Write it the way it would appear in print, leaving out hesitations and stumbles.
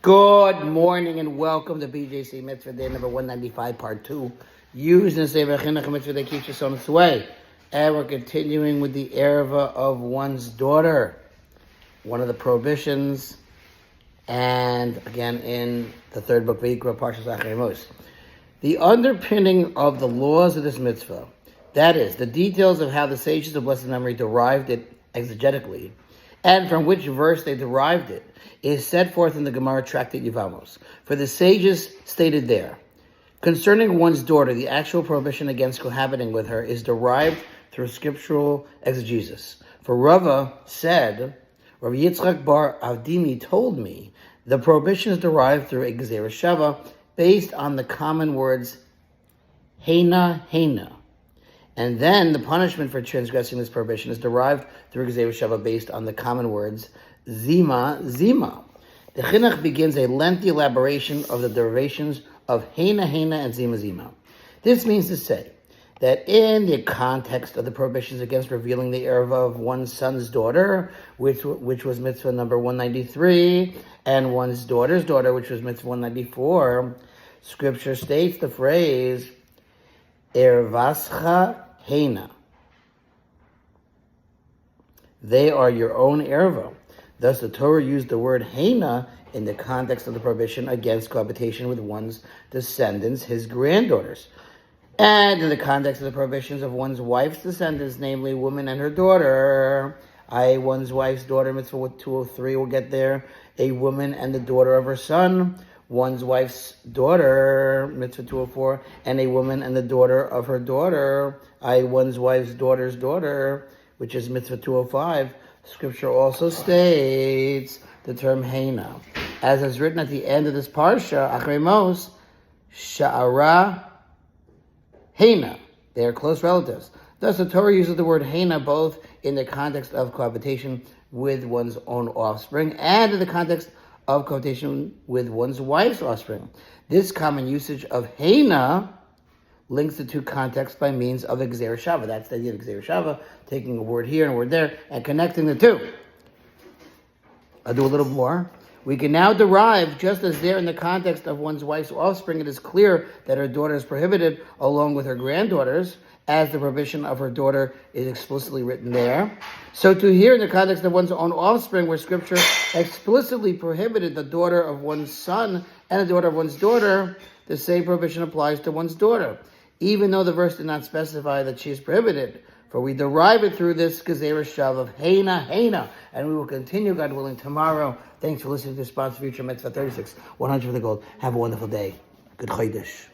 Good morning and welcome to BJC Mitzvah Day number 195, part 2. Using the Sefer Hachinuch Mitzvah that keeps us on its way. And we're continuing with the ervah of one's daughter. One of the prohibitions. And again in the third book, Vayikra, Parshas Hachinuch. The underpinning of the laws of this mitzvah, that is, the details of how the sages of blessed memory derived it exegetically, and from which verse they derived it, is set forth in the Gemara tractate Yevamos. For the sages stated there, concerning one's daughter, the actual prohibition against cohabiting with her is derived through scriptural exegesis. For Rava said, Rav Yitzchak bar Avdimi told me, the prohibition is derived through a Gezerah Shava based on the common words Heina, Heina. And then the punishment for transgressing this prohibition is derived through Gezerah Shava based on the common words Zima, Zima. The Chinuch begins a lengthy elaboration of the derivations of Heina, Heina, and Zima, Zima. This means to say that in the context of the prohibitions against revealing the ervah of one's son's daughter, which was mitzvah number 193, and one's daughter's daughter, which was mitzvah 194, Scripture states the phrase ervascha Heina. They are your own ervah. Thus, the Torah used the word Heina in the context of the prohibition against cohabitation with one's descendants, his granddaughters, and in the context of the prohibitions of one's wife's descendants, namely woman and her daughter. One's wife's daughter, mitzvah 203, will get there. A woman and the daughter of her son. One's wife's daughter, mitzvah 204, and a woman and the daughter of her daughter. One's wife's daughter's daughter, which is mitzvah 205. Scripture also states the term Heina, as is written at the end of this parsha, Achrei Mos, Sha'ara Heina. They are close relatives. Thus, the Torah uses the word Heina both in the context of cohabitation with one's own offspring and in the context of cohabitation with one's wife's offspring. This common usage of Heina links the two contexts by means of a Gezerah Shava. That's the idea of Gezerah Shava, taking a word here and a word there and connecting the two. I'll do a little more. We can now derive, just as there in the context of one's wife's offspring, it is clear that her daughter is prohibited along with her granddaughters, as the prohibition of her daughter is explicitly written there. So to here in the context of one's own offspring, where Scripture explicitly prohibited the daughter of one's son and the daughter of one's daughter, the same prohibition applies to one's daughter, even though the verse did not specify that she is prohibited. For we derive it through this Gezerah Shav of Heina, Heina, and we will continue, God willing, tomorrow. Thanks for listening to Response Future Mitzvah 36, 100 for the gold. Have a wonderful day. Good Chodesh.